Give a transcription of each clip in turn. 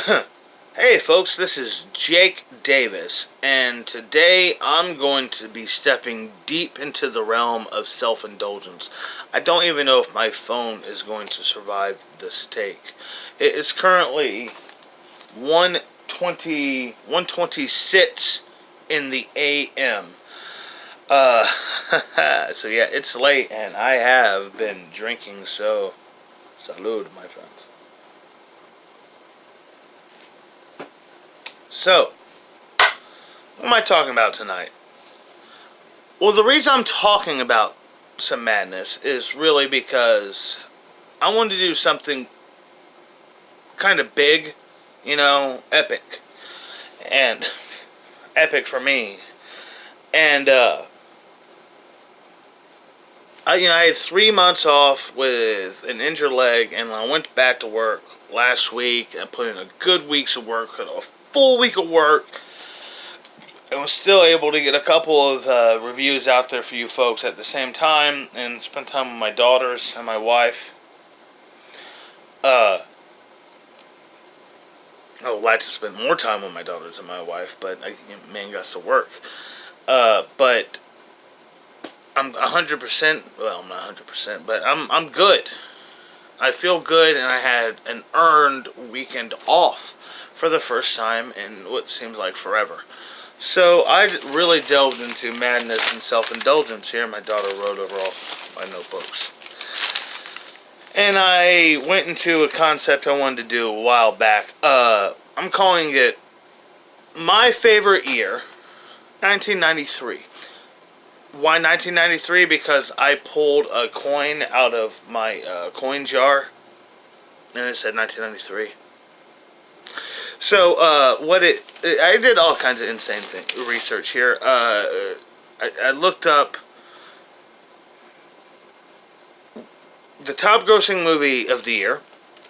Hey folks, this is Jake Davis, and today I'm going to be stepping deep into the realm of self-indulgence. I don't even know if my phone is going to survive this take. It is currently 1:26 in the AM. Uh, so yeah, it's late, and I have been drinking, so salud, my friends. So, what am I talking about tonight? Well, the reason I'm talking about some madness is really because I wanted to do something kind of big, epic. And epic for me. And, I had 3 months off with an injured leg, and I went back to work last week and put in a good week's of work, a full week of work, and was still able to get a couple of reviews out there for you folks at the same time, and spend time with my daughters and my wife. Uh, I would like to spend more time with my daughters and my wife, but man got to work. But I'm 100%. Well, I'm not 100%, but I'm good. I feel good, and I had an earned weekend off for the first time in what seems like forever. So I really delved into madness and self-indulgence here. My daughter wrote over all my notebooks. And I went into a concept I wanted to do a while back. I'm calling it My Favorite Year, 1993. Why 1993? Because I pulled a coin out of my coin jar, and it said 1993. So, I did all kinds of insane research here. I looked up the top grossing movie of the year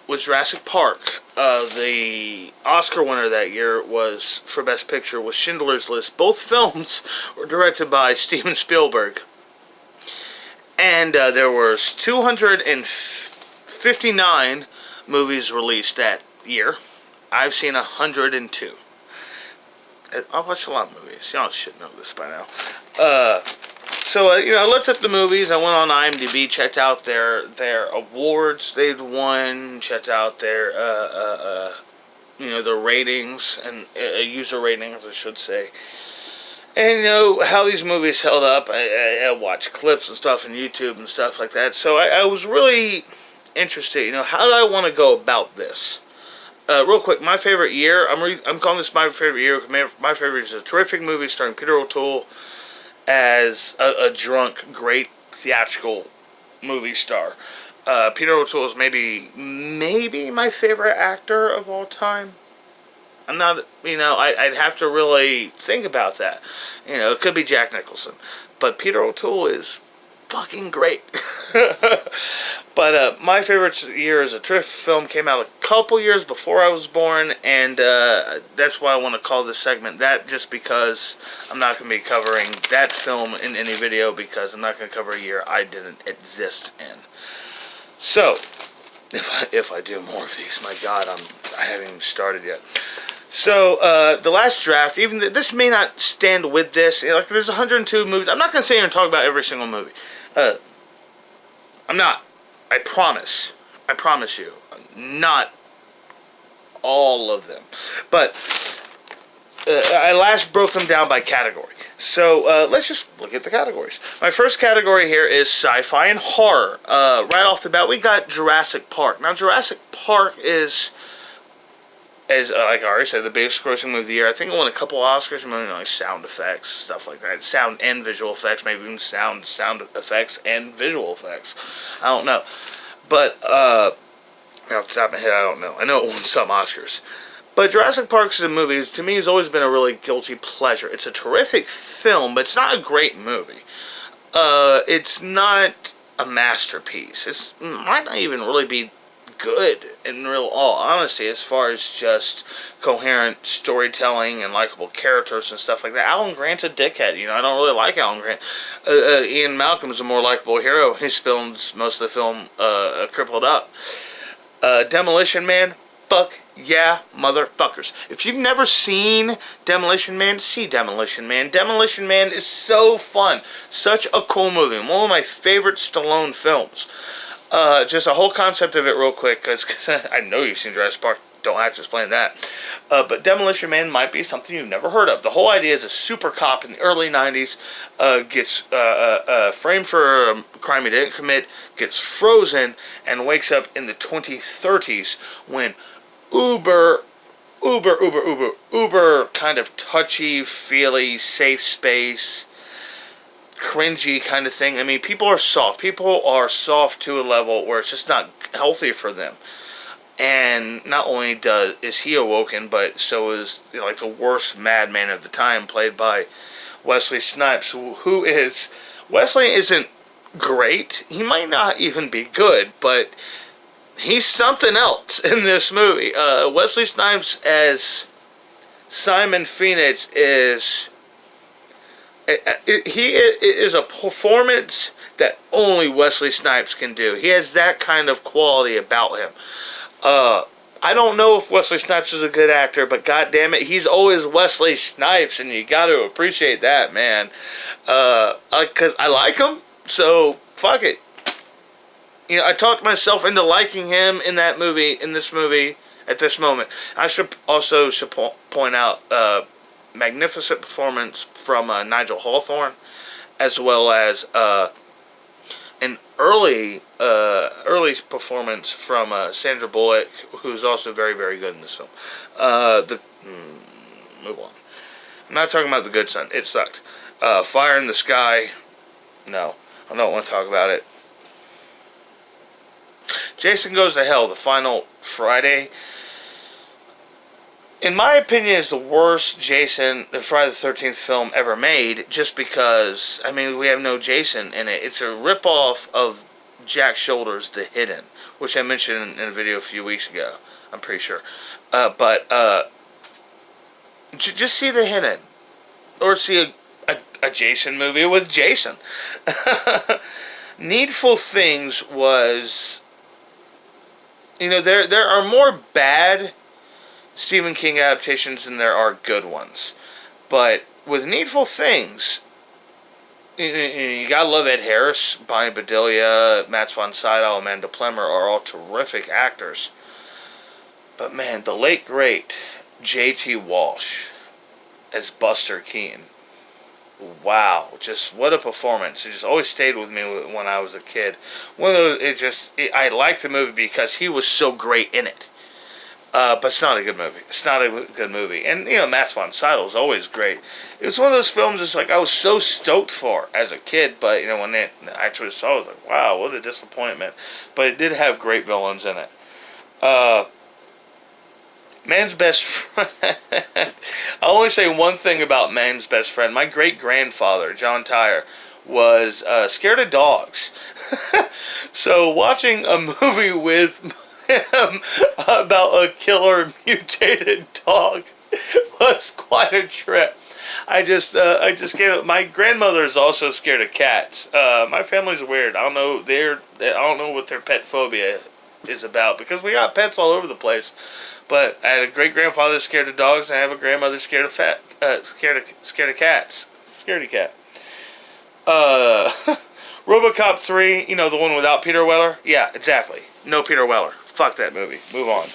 was Jurassic Park. The Oscar winner that year was, for Best Picture, was Schindler's List. Both films were directed by Steven Spielberg. And there was 259 movies released that year. I've seen 102. I watch a lot of movies. Y'all should know this by now. I looked at the movies. I went on IMDb, checked out their awards they'd won, checked out their their ratings and user ratings, I should say. And how these movies held up. I watched clips and stuff on YouTube and stuff like that. So I was really interested. How do I want to go about this? Real quick, my favorite year. I'm calling this my favorite year. My favorite is a terrific movie starring Peter O'Toole as a drunk, great theatrical movie star. Peter O'Toole is maybe my favorite actor of all time. I'm not, I'd have to really think about that. It could be Jack Nicholson, but Peter O'Toole is fucking great. But my favorite year as a terrific film came out a couple years before I was born, and that's why I want to call this segment that, just because I'm not going to be covering that film in any video, because I'm not going to cover a year I didn't exist in. So, if I do more of these, my God, I haven't even started yet. So, the last draft, even this may not stand with this. There's 102 movies. I'm not going to sit here and talk about every single movie. I'm not. I promise. I promise you. Not all of them. But I last broke them down by category. So let's just look at the categories. My first category here is sci-fi and horror. Right off the bat, we got Jurassic Park. Now, Jurassic Park is, as like I already said, the biggest grossing movie of the year. I think it won a couple Oscars, maybe like sound effects, stuff like that. Sound and visual effects, maybe even sound effects and visual effects. I don't know. But, off the top of my head, I don't know. I know it won some Oscars. But Jurassic Park is a movie, to me, has always been a really guilty pleasure. It's a terrific film, but it's not a great movie. It's not a masterpiece. It might not even really be good, in real all honesty, as far as just coherent storytelling and likable characters and stuff like that. Alan Grant's a dickhead. I don't really like Alan Grant. Ian Malcolm's a more likable hero. He spends most of the film crippled up. Demolition Man, fuck Yeah, motherfuckers. If you've never seen Demolition Man, see Demolition Man. Demolition Man is so fun. Such a cool movie. One of my favorite Stallone films. Just a whole concept of it real quick, because I know you've seen Jurassic Park. Don't have to explain that. But Demolition Man might be something you've never heard of. The whole idea is a super cop in the early 90s gets framed for a crime he didn't commit, gets frozen, and wakes up in the 2030s when uber kind of touchy-feely, safe space, cringy kind of thing. I mean, people are soft. People are soft to a level where it's just not healthy for them. And not only is he awoken, but so is like the worst madman of the time, played by Wesley Snipes, who is Wesley isn't great. He might not even be good, but he's something else in this movie. Wesley Snipes as Simon Phoenix he is a performance that only Wesley Snipes can do. He has that kind of quality about him. I don't know if Wesley Snipes is a good actor, but god damn it, he's always Wesley Snipes, and you got to appreciate that, man. Because I like him, so fuck it. I talked myself into liking him in this movie, at this moment. I should point out magnificent performance from Nigel Hawthorne, as well as an early performance from Sandra Bullock, who's also very, very good in this film. Move on. I'm not talking about The Good Son. It sucked. Fire in the Sky. No, I don't want to talk about it. Jason Goes to Hell, the final Friday, in my opinion, is the worst Friday the 13th film ever made, just because, I mean, we have no Jason in it. It's a ripoff of Jack Shoulders' The Hidden, which I mentioned in a video a few weeks ago, I'm pretty sure. Just see The Hidden. Or see a Jason movie with Jason. Needful Things was... there are more bad Stephen King adaptations than there are good ones. But with Needful Things, you gotta love Ed Harris, Bonnie Bedelia, Matt von Sydow, Amanda Plummer are all terrific actors. But man, the late great J.T. Walsh as Buster Keaton. Wow, just what a performance. It just always stayed with me when I was a kid. I liked the movie because he was so great in it. But it's not a good movie. It's not a good movie. And, Matt von Sydow is always great. It was one of those films that's like I was so stoked for as a kid, but, when I actually saw it, I was like, wow, what a disappointment. But it did have great villains in it. Man's Best Friend. I only say one thing about Man's Best Friend. My great-grandfather, John Tyre, was scared of dogs. So watching a movie with him about a killer mutated dog was quite a trip. I just can't. My grandmother is also scared of cats. My family's weird. I don't know what their pet phobia is about, because we got pets all over the place. But I had a great grandfather scared of dogs, and I have a grandmother scared of cats. Scaredy cat. RoboCop 3, the one without Peter Weller? Yeah, exactly. No Peter Weller. Fuck that movie. Move on.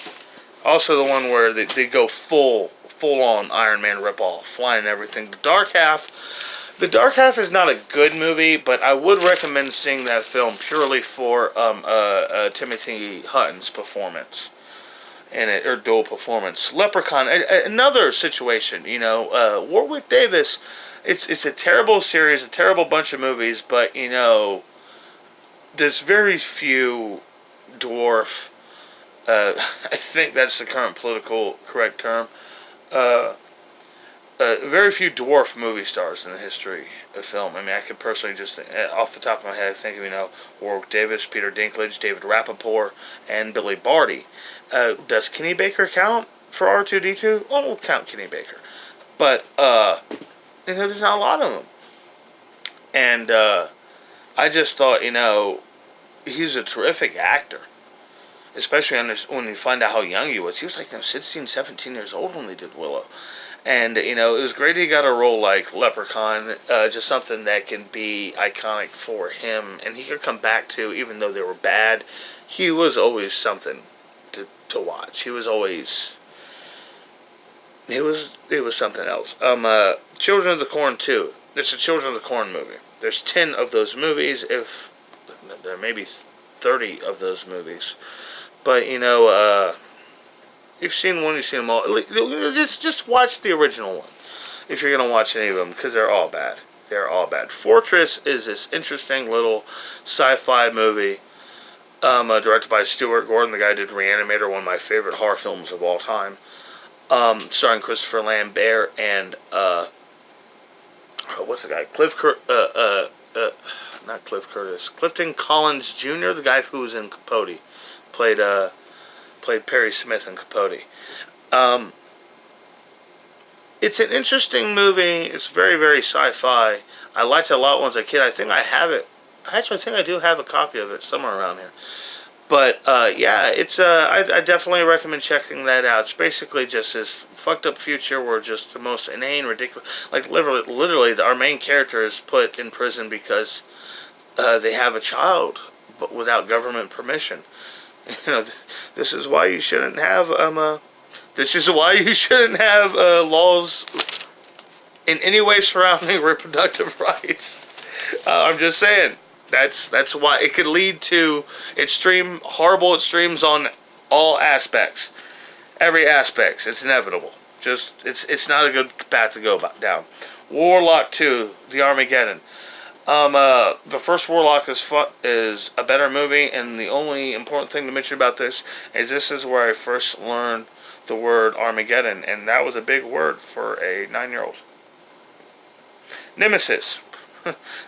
Also the one where they go full on Iron Man ripoff, flying and everything. The Dark Half is not a good movie, but I would recommend seeing that film purely for Timothy Hutton's performance in it, or dual performance. Leprechaun, another situation. Warwick Davis. It's a terrible series, a terrible bunch of movies, but there's very few dwarf. I think that's the current political correct term. Very few dwarf movie stars in the history of film. I mean, I could personally just, off the top of my head, think of, Warwick Davis, Peter Dinklage, David Rappaport, and Billy Barty. Does Kenny Baker count for R2-D2? Well, we'll count Kenny Baker. But, there's not a lot of them. And, I just thought, he's a terrific actor. especially when you find out how young he was. He was like 16, 17 years old when they did Willow. And, it was great he got a role like Leprechaun, just something that can be iconic for him. And he could come back to, even though they were bad, he was always something to watch. He was always... It was something else. Children of the Corn 2. It's a Children of the Corn movie. There's 10 of those movies, if there may be 30 of those movies. But, you've seen one, you've seen them all. Just watch the original one if you're going to watch any of them, because they're all bad. They're all bad. Fortress is this interesting little sci-fi movie directed by Stuart Gordon, the guy who did Reanimator, one of my favorite horror films of all time. Starring Christopher Lambert and what's the guy? Not Cliff Curtis. Clifton Collins Jr., the guy who was in Capote, played Perry Smith in Capote. It's an interesting movie. It's very, very sci-fi. I liked it a lot when I was a kid. I think I have it. Actually, I think I do have a copy of it somewhere around here. But, yeah, it's, I definitely recommend checking that out. It's basically just this fucked up future where just the most inane, ridiculous, like, literally our main character is put in prison because, they have a child, but without government permission. This is why you shouldn't have, laws in any way surrounding reproductive rights. I'm just saying. That's why it could lead to horrible extremes on all aspects, every aspect. It's inevitable. It's not a good path to go down. Warlock 2, The Armageddon. The first Warlock is a better movie, and the only important thing to mention about this is where I first learned the word Armageddon, and that was a big word for a 9-year-old. Nemesis.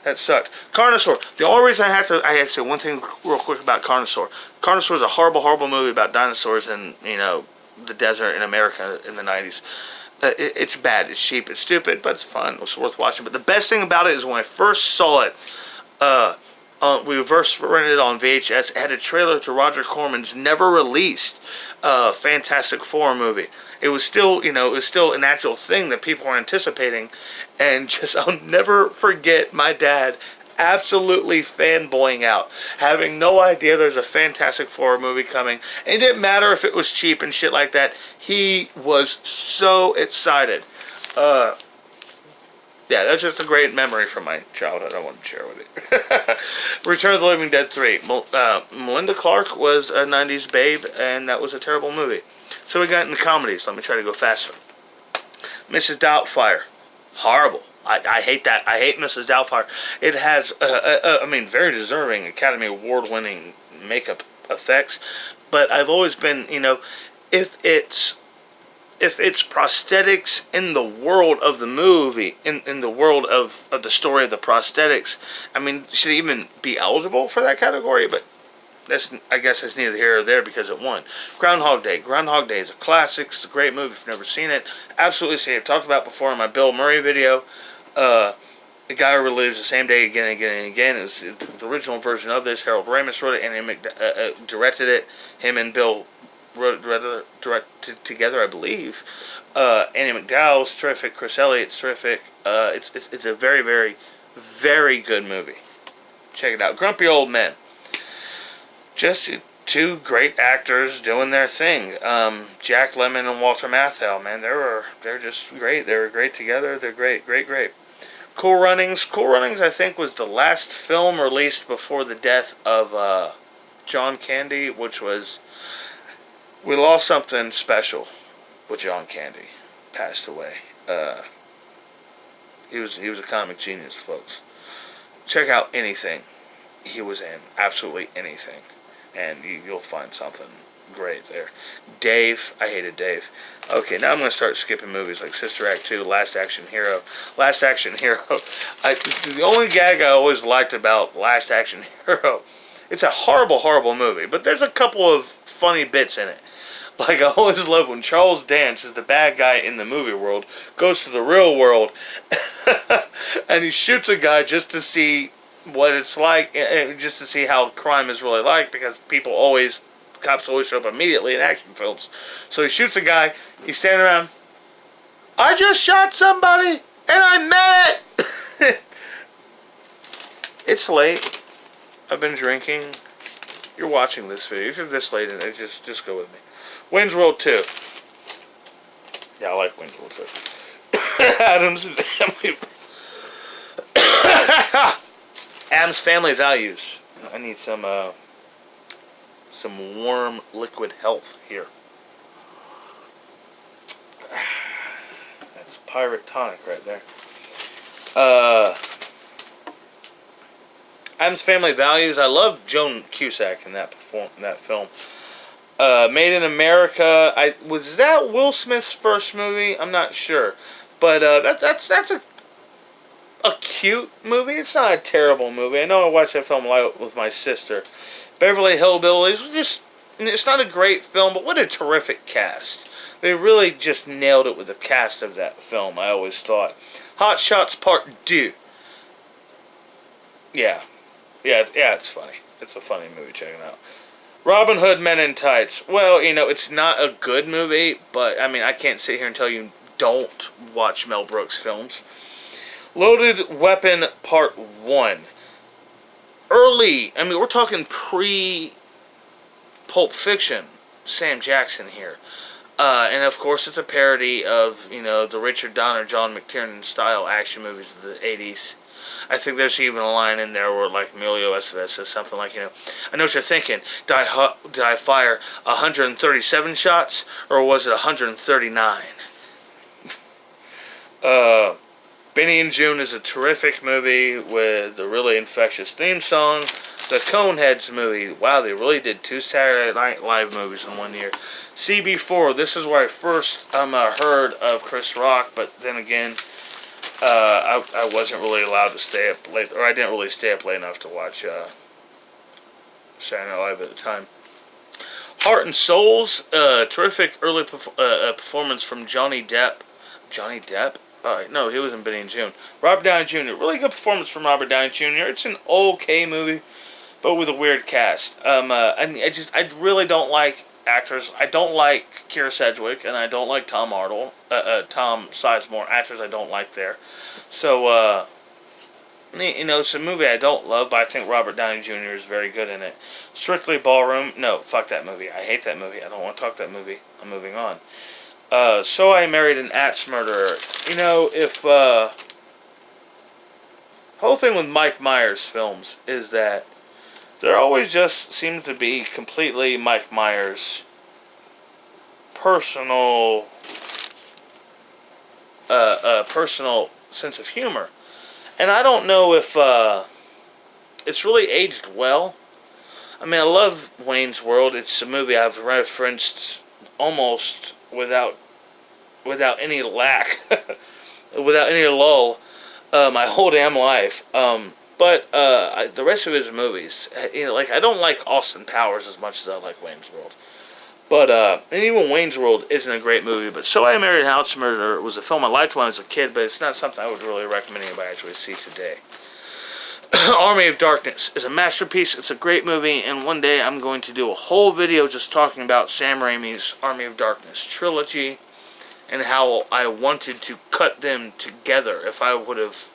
That sucked. Carnosaur. The only reason I had to say one thing real quick about Carnosaur. Carnosaur is a horrible, horrible movie about dinosaurs in, the desert in America in the 90s. It's bad. It's cheap. It's stupid, but it's fun. It's worth watching. But the best thing about it is when I first saw it, we first rented it on VHS. It had a trailer to Roger Corman's never released Fantastic Four movie. It was still, an actual thing that people were anticipating. And I'll never forget my dad absolutely fanboying out, having no idea there's a Fantastic Four movie coming. And it didn't matter if it was cheap and shit like that. He was so excited. Yeah, that's just a great memory from my childhood I wanted to share with you. Return of the Living Dead 3. Melinda Clarke was a 90s babe, and that was a terrible movie. So we got into comedies. Let me try to go faster. Mrs. Doubtfire. Horrible. I hate that. I hate Mrs. Doubtfire. It has, very deserving Academy Award-winning makeup effects. But I've always been, if it's prosthetics in the world of the movie, in the world of the story of the prosthetics, should it even be eligible for that category? But I guess it's neither here or there because it won. Groundhog Day. Groundhog Day is a classic. It's a great movie if you've never seen it. Absolutely see it. I've talked about it before in my Bill Murray video. The guy who relives the same day again and again and again. It was the original version of this. Harold Ramis wrote it and directed it. Him and Bill directed together, I believe. Annie McDowell's terrific. Chris Elliott's terrific. It's a very, very, very good movie. Check it out. Grumpy Old Men. Just two great actors doing their thing. Jack Lemmon and Walter Matthau, man, they're just great. They were great together. They're great, great, great. Cool Runnings. Cool Runnings, I think, was the last film released before the death of John Candy, which was... We lost something special with John Candy. Passed away. He was a comic genius, folks. Check out anything he was in. Absolutely anything. And you'll find something great there. Dave. I hated Dave. Okay, now I'm going to start skipping movies like Sister Act 2, Last Action Hero. Last Action Hero. The only gag I always liked about Last Action Hero, it's a horrible, horrible movie, but there's a couple of funny bits in it. Like, I always love when Charles Dance is the bad guy in the movie world, goes to the real world, and he shoots a guy just to see what it's like, just to see how crime is really like, because people always cops always show up immediately in action films. So he shoots a guy. He's standing around. I just shot somebody, and I meant it. It's late. I've been drinking. You're watching this video. If you're this late in it, just go with me. Wayne's World 2. Yeah, I like Wayne's World 2. Addams Family. Addams Family Values. I need some warm liquid health here. That's pirate tonic right there. Addams Family Values. I love Joan Cusack in that film. Made in America. Was that Will Smith's first movie? I'm not sure, but that's a cute movie. It's not a terrible movie. I know I watched that film a lot with my sister. Beverly Hillbillies. It's not a great film, but what a terrific cast. They really just nailed it with the cast of that film, I always thought. Hot Shots Part 2. Yeah, it's funny. It's a funny movie, check it out. Robin Hood Men in Tights. Well, it's not a good movie, but, I can't sit here and tell you don't watch Mel Brooks films. Loaded Weapon Part 1. Early, we're talking pre-Pulp Fiction, Sam Jackson here. And of course it's a parody of, the Richard Donner, John McTiernan style action movies of the 80s. I think there's even a line in there where, like, Emilio Estevez says something like, I know what you're thinking. Did I fire 137 shots, or was it 139? Benny and June is a terrific movie with a really infectious theme song. The Coneheads movie. Wow, they really did 2 Saturday Night Live movies in 1 year. CB4. This is where I first heard of Chris Rock, but then again, I wasn't really allowed to stay up late, or I didn't really stay up late enough to watch Saturday Night Live at the time. Heart and Souls. Terrific early performance from Johnny Depp. Johnny Depp? No, he was in Benny and June. Robert Downey Jr. Really good performance from Robert Downey Jr. It's an okay movie, but with a weird cast. I really don't like actors. I don't like Keira Sedgwick, and I don't like Tom Sizemore. Actors I don't like there. So, it's a movie I don't love, but I think Robert Downey Jr. is very good in it. Strictly Ballroom. No, fuck that movie. I hate that movie. I don't want to talk that movie. I'm moving on. So I Married an Axe Murderer. Whole thing with Mike Myers films is that there always just seems to be completely Mike Myers' personal sense of humor. And I don't know if it's really aged well. I love Wayne's World. It's a movie I've referenced almost without any lack, without any lull, my whole damn life. But the rest of his movies, I don't like Austin Powers as much as I like Wayne's World. But, and even Wayne's World isn't a great movie, but So I Married an Axe Murderer was a film I liked when I was a kid, but it's not something I would really recommend anybody actually see today. Army of Darkness is a masterpiece. It's a great movie, and one day I'm going to do a whole video just talking about Sam Raimi's Army of Darkness trilogy and how I wanted to cut them together. If I would have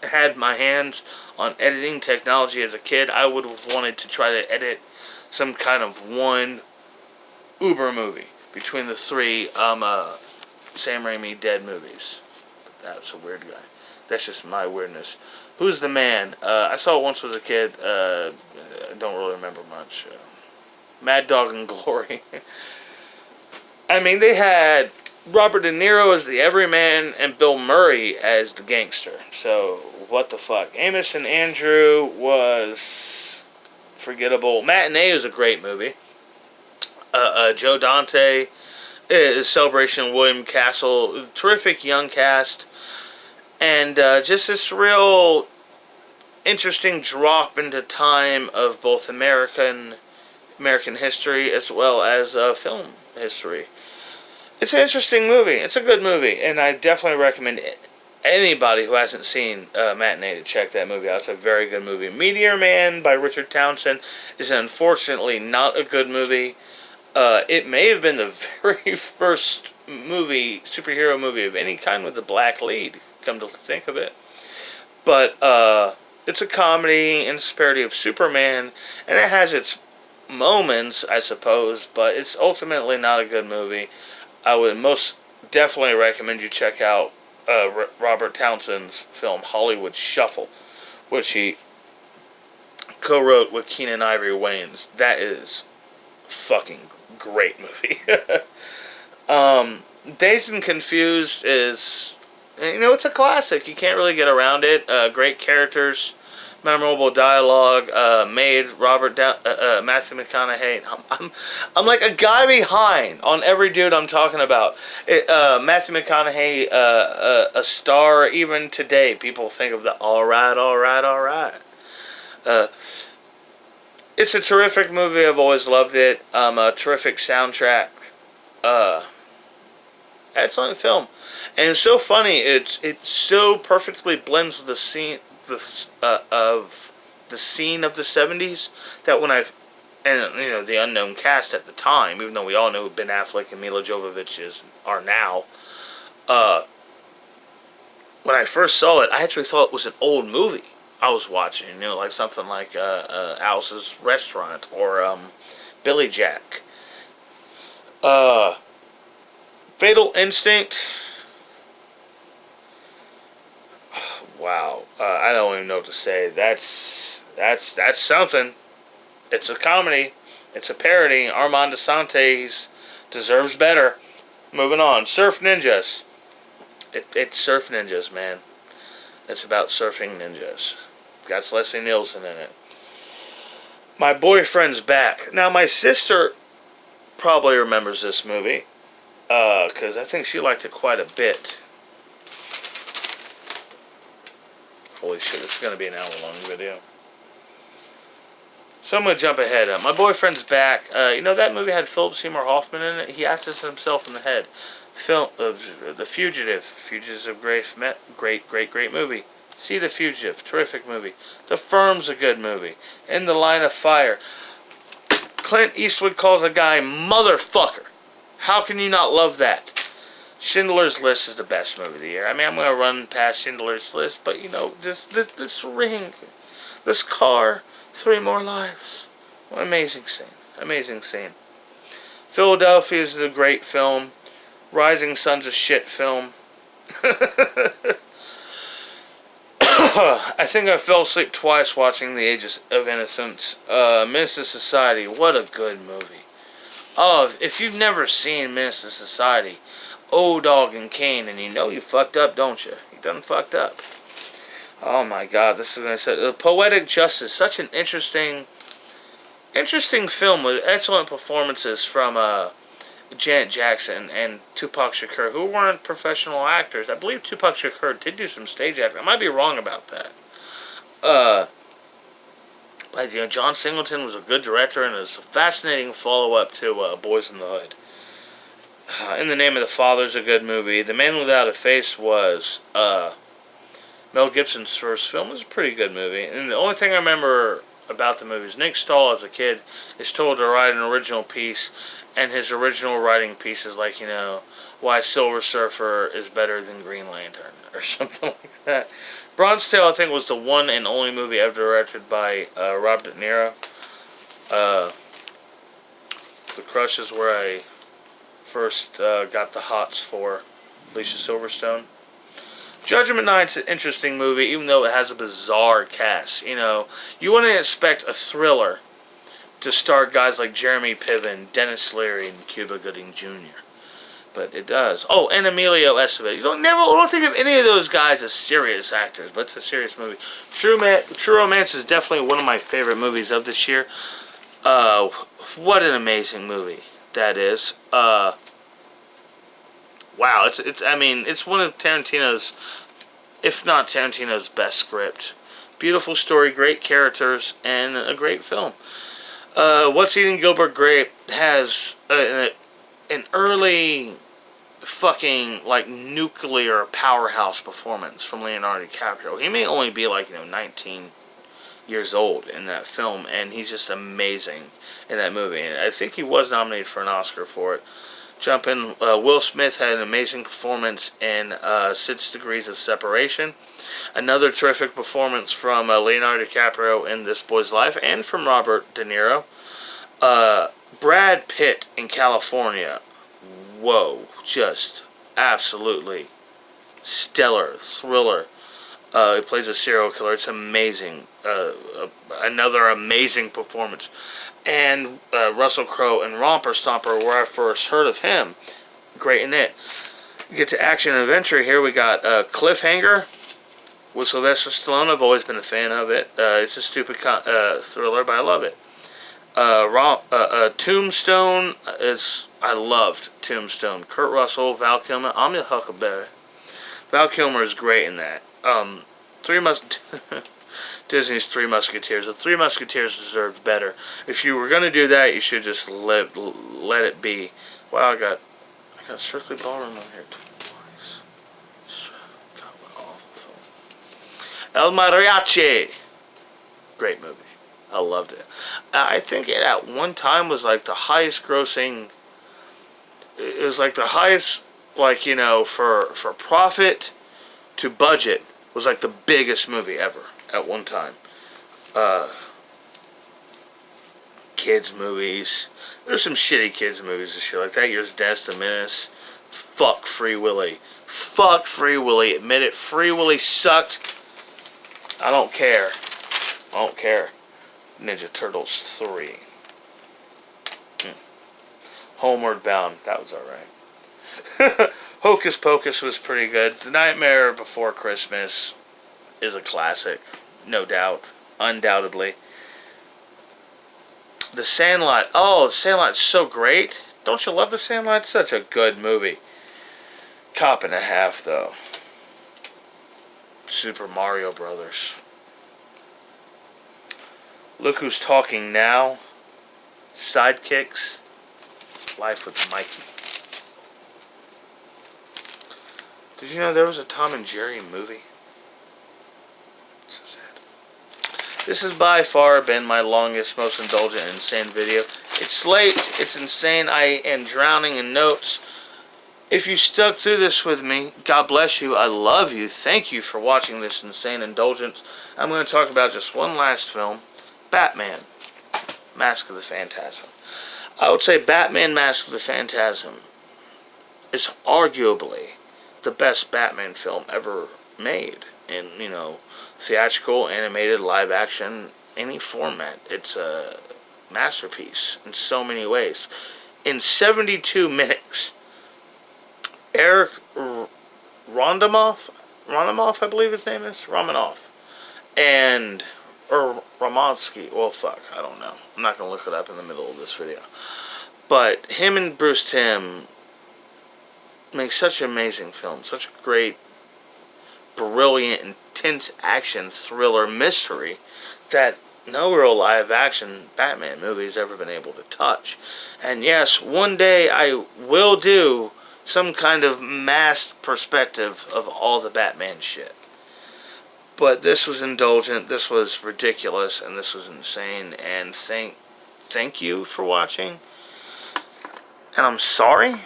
had my hands on editing technology as a kid, I would have wanted to try to edit some kind of one uber movie between the 3 Sam Raimi dead movies. That's a weird guy. That's just my weirdness. Who's the Man? I saw it once as a kid. I don't really remember much. Mad Dog and Glory. They had Robert De Niro as the everyman and Bill Murray as the gangster. So, what the fuck? Amos and Andrew was forgettable. Matinee was a great movie. Joe Dante is Celebration of William Castle. Terrific young cast. And just this real interesting drop into time of both American history as well as film history. It's an interesting movie. It's a good movie, and I definitely recommend it. anybody who hasn't seen Matinee to check that movie out. It's a very good movie. Meteor Man by Richard Townsend is unfortunately not a good movie. It may have been the very first superhero movie of any kind with a black lead, come to think of it. But it's a comedy in the parody of Superman, and it has its moments, I suppose, but it's ultimately not a good movie. I would most definitely recommend you check out Robert Townsend's film Hollywood Shuffle, which he co-wrote with Keenen Ivory Wayans. That is fucking great movie. Dazed and Confused is, it's a classic. You can't really get around it. Great characters, memorable dialogue, made Matthew McConaughey. I'm like a guy behind on every dude I'm talking about. Matthew McConaughey, a star even today. People think of the all right. It's a terrific movie. I've always loved it. A terrific soundtrack. Excellent film, and it's so funny. It so perfectly blends with the scene of the scene of the '70s that the unknown cast at the time, even though we all know who Ben Affleck and Mila Jovovich are now. When I first saw it, I actually thought it was an old movie I was watching. Like something like Alice's Restaurant or Billy Jack. Fatal Instinct. Wow, I don't even know what to say. That's something. It's a comedy. It's a parody. Armand Asante deserves better. Moving on. Surf Ninjas. It's Surf Ninjas, man. It's about surfing ninjas. Got Leslie Nielsen in it. My Boyfriend's Back. Now, my sister probably remembers this movie. Because I think she liked it quite a bit. Holy shit, this is going to be an hour-long video. So I'm going to jump ahead. My Boyfriend's Back. That movie had Philip Seymour Hoffman in it. He acted himself in the head. The Fugitive. Fugitives of Grace. Great movie. See The Fugitive. Terrific movie. The Firm's a good movie. In the Line of Fire. Clint Eastwood calls a guy motherfucker. How can you not love that? Schindler's List is the best movie of the year. I mean, I'm going to run past Schindler's List, but, this ring, this car, 3 More Lives. What an amazing scene. Amazing scene. Philadelphia is a great film. Rising Sun's a shit film. I think I fell asleep twice watching The Age of Innocence. Menace to Society, what a good movie. Oh, if you've never seen Menace to Society, O-Dog and Kane, and you fucked up, don't you? You done fucked up. Oh my God, this is going to say Poetic Justice, such an interesting film with excellent performances from Janet Jackson and Tupac Shakur, who weren't professional actors. I believe Tupac Shakur did do some stage acting. I might be wrong about that. But John Singleton was a good director, and it's a fascinating follow-up to Boys in the Hood. In the Name of the Father is a good movie. The Man Without a Face was Mel Gibson's first film. It was a pretty good movie. And the only thing I remember about the movie is Nick Stahl, as a kid, is told to write an original piece, and his original writing piece is like, why Silver Surfer is better than Green Lantern, or something like that. Bronze Tale, I think, was the one and only movie ever directed by Rob De Niro. The Crush is where I first got the hots for Alicia Silverstone. Judgment Night's an interesting movie, even though it has a bizarre cast. You wouldn't expect a thriller to star guys like Jeremy Piven, Dennis Leary, and Cuba Gooding Jr. But it does. Oh, and Emilio Estevez. You don't think of any of those guys as serious actors, but it's a serious movie. True Romance is definitely one of my favorite movies of this year. What an amazing movie that is. Wow, it's one of Tarantino's, if not Tarantino's best script. Beautiful story, great characters, and a great film. What's Eating Gilbert Grape has an early fucking like nuclear powerhouse performance from Leonardo DiCaprio. He may only be like 19 years old in that film, and he's just amazing in that movie. And I think he was nominated for an Oscar for it. Will Smith had an amazing performance in 6 Degrees of Separation. Another terrific performance from Leonardo DiCaprio in This Boy's Life, and from Robert De Niro. Brad Pitt in California. Whoa, just absolutely stellar thriller. He plays a serial killer. It's amazing. Another amazing performance. And Russell Crowe in Romper Stomper, where I first heard of him. Great in it. You get to action and adventure here. We got Cliffhanger with Sylvester Stallone. I've always been a fan of it. It's a stupid thriller, but I love it. Tombstone is... I loved Tombstone. Kurt Russell, Val Kilmer. I'm your Huckleberry. Val Kilmer is great in that. Disney's Three Musketeers. The Three Musketeers deserved better. If you were going to do that, you should just let it be. Wow, I got Strictly Ballroom on here twice. God, what awful film. El Mariachi. Great movie. I loved it. I think it at one time was like the highest grossing. It was like the highest, like, for profit to budget, was like the biggest movie ever at one time. Kids movies. There's some shitty kids movies and shit like that. Here's Dennis the Menace. Fuck Free Willy. Fuck Free Willy. Admit it. Free Willy sucked. I don't care. Ninja Turtles 3. Homeward Bound. That was alright. Hocus Pocus was pretty good. The Nightmare Before Christmas is a classic. No doubt. Undoubtedly. The Sandlot. Oh, The Sandlot's so great. Don't you love The Sandlot? It's such a good movie. Cop and a Half, though. Super Mario Brothers. Look Who's Talking Now. Sidekicks. Life with Mikey. Did you know there was a Tom and Jerry movie? So sad. This has by far been my longest, most indulgent, and insane video. It's late. It's insane. I am drowning in notes. If you stuck through this with me, God bless you. I love you. Thank you for watching this insane indulgence. I'm going to talk about just one last film. Batman. Mask of the Phantasm. I would say Batman Mask of the Phantasm is arguably the best Batman film ever made in, theatrical, animated, live action, any format. It's a masterpiece in so many ways. In 72 minutes, Eric Romanoff, I believe his name is, or Ramonsky, well, fuck, I don't know. I'm not going to look it up in the middle of this video. But him and Bruce Timm make such an amazing film, such a great, brilliant, intense action thriller mystery that no real live action Batman movie has ever been able to touch. And yes, one day I will do some kind of mass perspective of all the Batman shit. But this was indulgent, this was ridiculous, and this was insane. And thank you for watching. And I'm sorry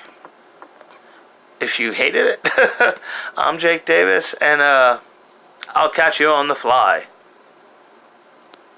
if you hated it. I'm Jake Davis, and I'll catch you on the fly.